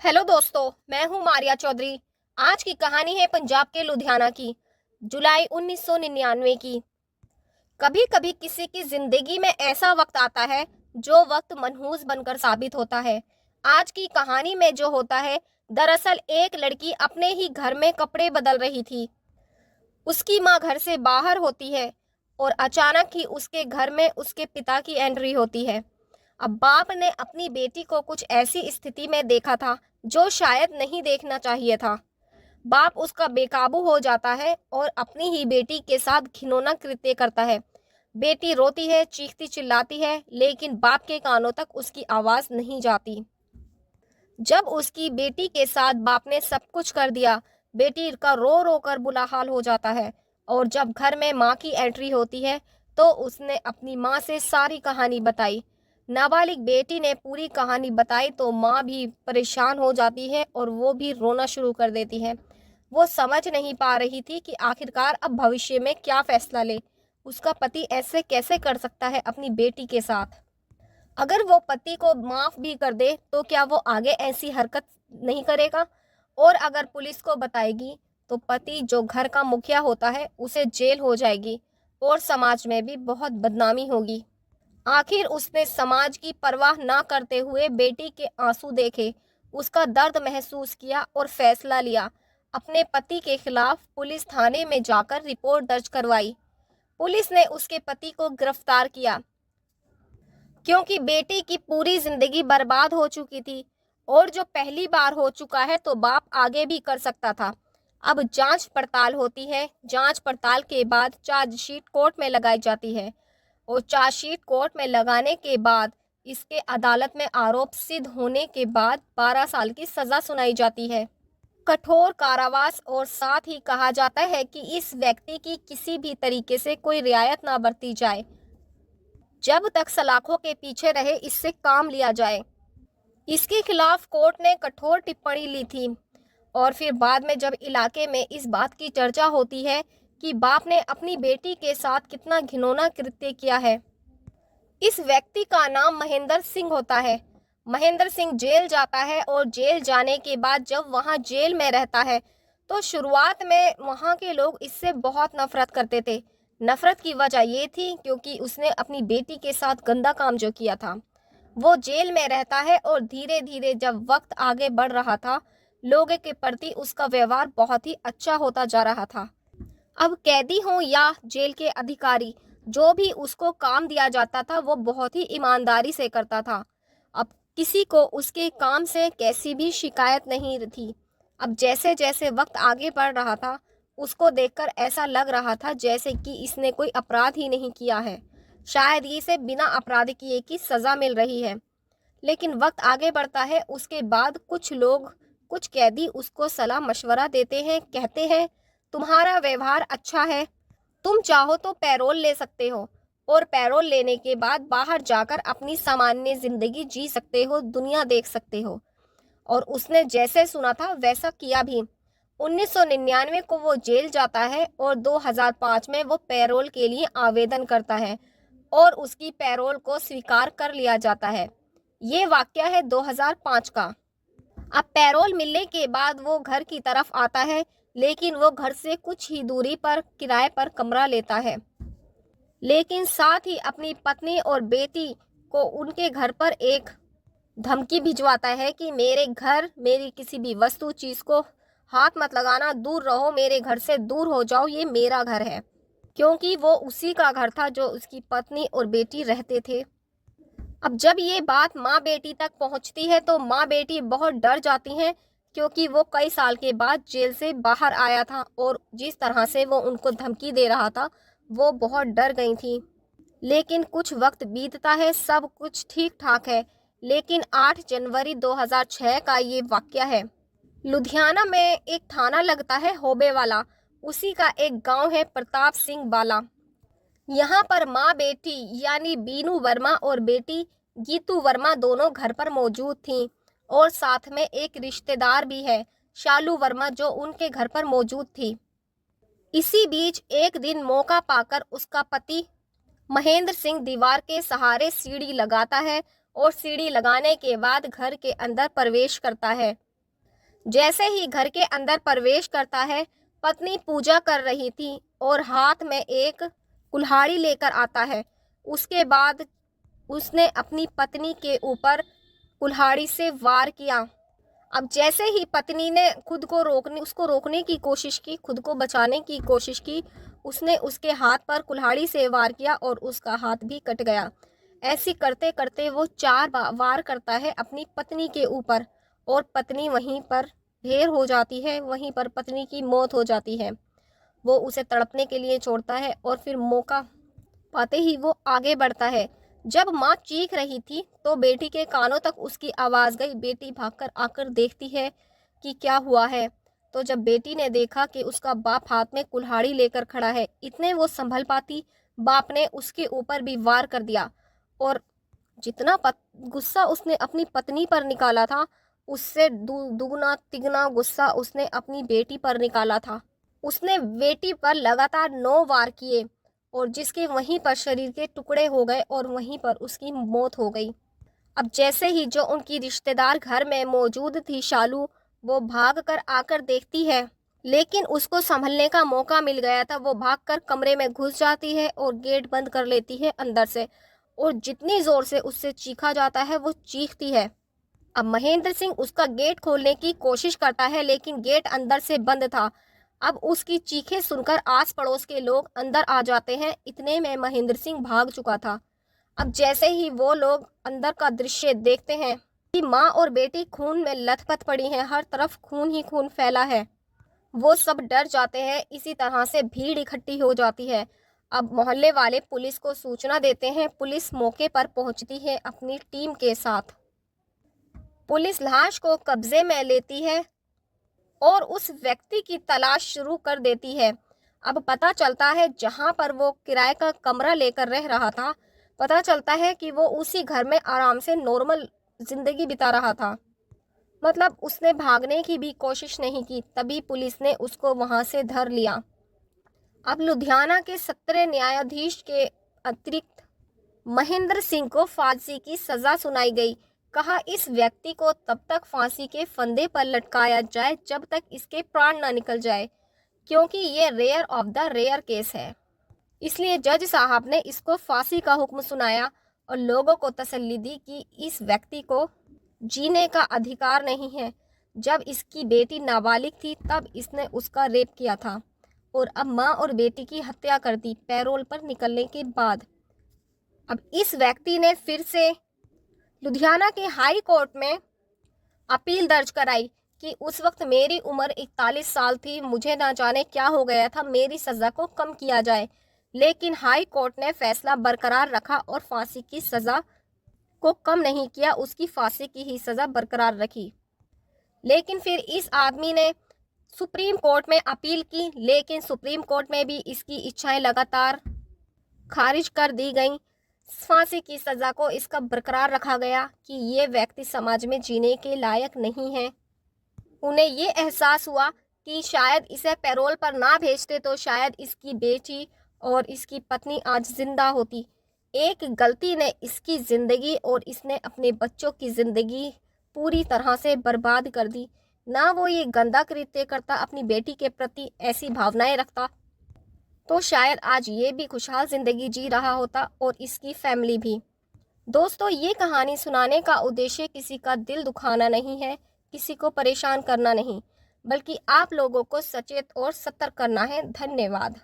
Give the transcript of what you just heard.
Hello दोस्तों, मैं हूं मारिया चौधरी। आज की कहानी है पंजाब के लुधियाना की, जुलाई 1999 की। कभी कभी किसी की जिंदगी में ऐसा वक्त आता है जो वक्त मनहूस बनकर साबित होता है। आज की कहानी में जो होता है, दरअसल एक लड़की अपने ही घर में कपड़े बदल रही थी। उसकी माँ घर से बाहर होती है और अचानक ही उसके घर में उसके पिता की एंट्री होती है। अब बाप ने अपनी बेटी को कुछ ऐसी स्थिति में देखा था जो शायद नहीं देखना चाहिए था। बाप उसका बेकाबू हो जाता है और अपनी ही बेटी के साथ घिनौना कृत्य करता है। बेटी रोती है, चीखती चिल्लाती है, लेकिन बाप के कानों तक उसकी आवाज नहीं जाती। जब उसकी बेटी के साथ बाप ने सब कुछ कर दिया, बेटी का रो रो कर बुरा हाल हो जाता है। और जब घर में माँ की एंट्री होती है तो उसने अपनी माँ से सारी कहानी बताई। नाबालिग बेटी ने पूरी कहानी बताई तो माँ भी परेशान हो जाती है और वो भी रोना शुरू कर देती है। वो समझ नहीं पा रही थी कि आखिरकार अब भविष्य में क्या फैसला ले। उसका पति ऐसे कैसे कर सकता है अपनी बेटी के साथ। अगर वो पति को माफ भी कर दे तो क्या वो आगे ऐसी हरकत नहीं करेगा। और अगर पुलिस को बताएगी तो पति जो घर का मुखिया होता है उसे जेल हो जाएगी और समाज में भी बहुत बदनामी होगी। आखिर उसने समाज की परवाह ना करते हुए बेटी के आंसू देखे, उसका दर्द महसूस किया और फैसला लिया। अपने पति के खिलाफ पुलिस थाने में जाकर रिपोर्ट दर्ज करवाई। पुलिस ने उसके पति को गिरफ्तार किया क्योंकि बेटी की पूरी जिंदगी बर्बाद हो चुकी थी। और जो पहली बार हो चुका है तो बाप आगे भी कर सकता था। अब जांच पड़ताल होती है। जांच पड़ताल के बाद चार्जशीट कोर्ट में लगाई जाती है और चार्जशीट कोर्ट में लगाने के बाद इसके अदालत में आरोप सिद्ध होने के बाद 12 साल की सजा सुनाई जाती है, कठोर कारावास। और साथ ही कहा जाता है कि इस व्यक्ति की किसी भी तरीके से कोई रियायत ना बरती जाए जब तक सलाखों के पीछे रहे, इससे काम लिया जाए। इसके खिलाफ कोर्ट ने कठोर टिप्पणी ली थी। और फिर बाद में जब इलाके में इस बात की चर्चा होती है कि बाप ने अपनी बेटी के साथ कितना घिनौना कृत्य किया है। इस व्यक्ति का नाम महेंद्र सिंह होता है। महेंद्र सिंह जेल जाता है और जेल जाने के बाद जब वहां जेल में रहता है तो शुरुआत में वहां के लोग इससे बहुत नफरत करते थे। नफरत की वजह ये थी क्योंकि उसने अपनी बेटी के साथ गंदा काम जो किया था। वो जेल में रहता है और धीरे धीरे जब वक्त आगे बढ़ रहा था, लोगों के प्रति उसका व्यवहार बहुत ही अच्छा होता जा रहा था। अब कैदी हो या जेल के अधिकारी, जो भी उसको काम दिया जाता था वो बहुत ही ईमानदारी से करता था। अब किसी को उसके काम से कैसी भी शिकायत नहीं थी। अब जैसे जैसे वक्त आगे बढ़ रहा था, उसको देखकर ऐसा लग रहा था जैसे कि इसने कोई अपराध ही नहीं किया है। शायद इसे बिना अपराध किए की सजा मिल रही है। लेकिन वक्त आगे बढ़ता है, उसके बाद कुछ लोग, कुछ कैदी उसको सलाह मशवरा देते हैं, कहते हैं तुम्हारा व्यवहार अच्छा है, तुम चाहो तो पैरोल ले सकते हो और पैरोल लेने के बाद बाहर जाकर अपनी सामान्य जिंदगी जी सकते हो, दुनिया देख सकते हो। और उसने जैसे सुना था वैसा किया भी। 1999 को वो जेल जाता है और 2005 में वो पैरोल के लिए आवेदन करता है और उसकी पैरोल को स्वीकार कर लिया जाता है। ये वाकया है 2005 का। अब पैरोल मिलने के बाद वो घर की तरफ आता है, लेकिन वो घर से कुछ ही दूरी पर किराए पर कमरा लेता है। लेकिन साथ ही अपनी पत्नी और बेटी को उनके घर पर एक धमकी भिजवाता है कि मेरे घर, मेरी किसी भी वस्तु चीज को हाथ मत लगाना, दूर रहो, मेरे घर से दूर हो जाओ, ये मेरा घर है। क्योंकि वो उसी का घर था जो उसकी पत्नी और बेटी रहते थे। अब जब ये बात माँ बेटी तक पहुंचती है तो माँ बेटी बहुत डर जाती हैं, क्योंकि वो कई साल के बाद जेल से बाहर आया था और जिस तरह से वो उनको धमकी दे रहा था वो बहुत डर गई थी। लेकिन कुछ वक्त बीतता है, सब कुछ ठीक ठाक है। लेकिन 8 जनवरी 2006 का ये वाकया है। लुधियाना में एक थाना लगता है होबे वाला, उसी का एक गांव है प्रताप सिंह बाला। यहाँ पर माँ बेटी यानी बीनू वर्मा और बेटी गीतू वर्मा दोनों घर पर मौजूद थीं और साथ में एक रिश्तेदार भी है, शालू वर्मा, जो उनके घर पर मौजूद थी। इसी बीच एक दिन मौका पाकर उसका पति महेंद्र सिंह दीवार के सहारे सीढ़ी लगाता है और सीढ़ी लगाने के बाद घर के अंदर प्रवेश करता है। जैसे ही घर के अंदर प्रवेश करता है, पत्नी पूजा कर रही थी और हाथ में एक कुल्हाड़ी लेकर आता है। उसके बाद उसने अपनी पत्नी के ऊपर कुल्हाड़ी से वार किया। अब जैसे ही पत्नी ने उसको रोकने की कोशिश की, खुद को बचाने की कोशिश की, उसने उसके हाथ पर कुल्हाड़ी से वार किया और उसका हाथ भी कट गया। ऐसी करते करते वो 4 वार करता है अपनी पत्नी के ऊपर और पत्नी वहीं पर ढेर हो जाती है, वहीं पर पत्नी की मौत हो जाती है। वो उसे तड़पने के लिए छोड़ता है और फिर मौका पाते ही वो आगे बढ़ता है। जब माँ चीख रही थी तो बेटी के कानों तक उसकी आवाज़ गई। बेटी भागकर आकर देखती है कि क्या हुआ है। तो जब बेटी ने देखा कि उसका बाप हाथ में कुल्हाड़ी लेकर खड़ा है, इतने वो संभल पाती, बाप ने उसके ऊपर भी वार कर दिया और जितना गुस्सा उसने अपनी पत्नी पर निकाला था, उससे दुगना तिगना गुस्सा उसने अपनी बेटी पर निकाला था। उसने बेटी पर लगातार 9 वार किए और जिसके वहीं पर शरीर के टुकड़े हो गए और वहीं पर उसकी मौत हो गई। अब जैसे ही जो उनकी रिश्तेदार घर में मौजूद थी शालू, वो भाग कर आकर देखती है, लेकिन उसको संभलने का मौका मिल गया था। वो भागकर कमरे में घुस जाती है और गेट बंद कर लेती है अंदर से और जितनी जोर से उससे चीखा जाता है वो चीखती है। अब महेंद्र सिंह उसका गेट खोलने की कोशिश करता है लेकिन गेट अंदर से बंद था। अब उसकी चीखें सुनकर आस पड़ोस के लोग अंदर आ जाते हैं। इतने में महेंद्र सिंह भाग चुका था। अब जैसे ही वो लोग अंदर का दृश्य देखते हैं कि माँ और बेटी खून में लथपथ पड़ी हैं, हर तरफ खून ही खून फैला है, वो सब डर जाते हैं। इसी तरह से भीड़ इकट्ठी हो जाती है। अब मोहल्ले वाले पुलिस को सूचना देते हैं। पुलिस मौके पर पहुंचती है अपनी टीम के साथ। पुलिस लाश को कब्जे में लेती है और उस व्यक्ति की तलाश शुरू कर देती है। अब पता चलता है जहां पर वो किराए का कमरा लेकर रह रहा था, पता चलता है कि वो उसी घर में आराम से नॉर्मल जिंदगी बिता रहा था। मतलब उसने भागने की भी कोशिश नहीं की, तभी पुलिस ने उसको वहां से धर लिया। अब लुधियाना के सत्र न्यायाधीश के अतिरिक्त महेंद्र सिंह को फांसी की सजा सुनाई गई। कहा इस व्यक्ति को तब तक फांसी के फंदे पर लटकाया जाए जब तक इसके प्राण न निकल जाए, क्योंकि ये rare of the rare case है। इसलिए जज साहब ने इसको फांसी का हुक्म सुनाया और लोगों को तसल्ली दी कि इस व्यक्ति को जीने का अधिकार नहीं है। जब इसकी बेटी नाबालिग थी तब इसने उसका रेप किया था और अब माँ और बेटी की हत्या कर दी पैरोल पर निकलने के बाद। अब इस व्यक्ति ने फिर से लुधियाना के हाई कोर्ट में अपील दर्ज कराई कि उस वक्त मेरी उम्र 41 साल थी, मुझे ना जाने क्या हो गया था, मेरी सज़ा को कम किया जाए। लेकिन हाई कोर्ट ने फैसला बरकरार रखा और फांसी की सज़ा को कम नहीं किया, उसकी फांसी की ही सज़ा बरकरार रखी। लेकिन फिर इस आदमी ने सुप्रीम कोर्ट में अपील की, लेकिन सुप्रीम कोर्ट में भी इसकी इच्छाएं लगातार खारिज कर दी गईं। फांसी की सज़ा को इसका बरकरार रखा गया कि ये व्यक्ति समाज में जीने के लायक नहीं है। उन्हें ये एहसास हुआ कि शायद इसे पैरोल पर ना भेजते तो शायद इसकी बेटी और इसकी पत्नी आज जिंदा होती। एक गलती ने इसकी ज़िंदगी और इसने अपने बच्चों की ज़िंदगी पूरी तरह से बर्बाद कर दी। ना वो ये गंदा कृत्य करता, अपनी बेटी के प्रति ऐसी भावनाएं रखता, तो शायद आज ये भी खुशहाल ज़िंदगी जी रहा होता और इसकी फैमिली भी। दोस्तों, ये कहानी सुनाने का उद्देश्य किसी का दिल दुखाना नहीं है, किसी को परेशान करना नहीं, बल्कि आप लोगों को सचेत और सतर्क करना है। धन्यवाद।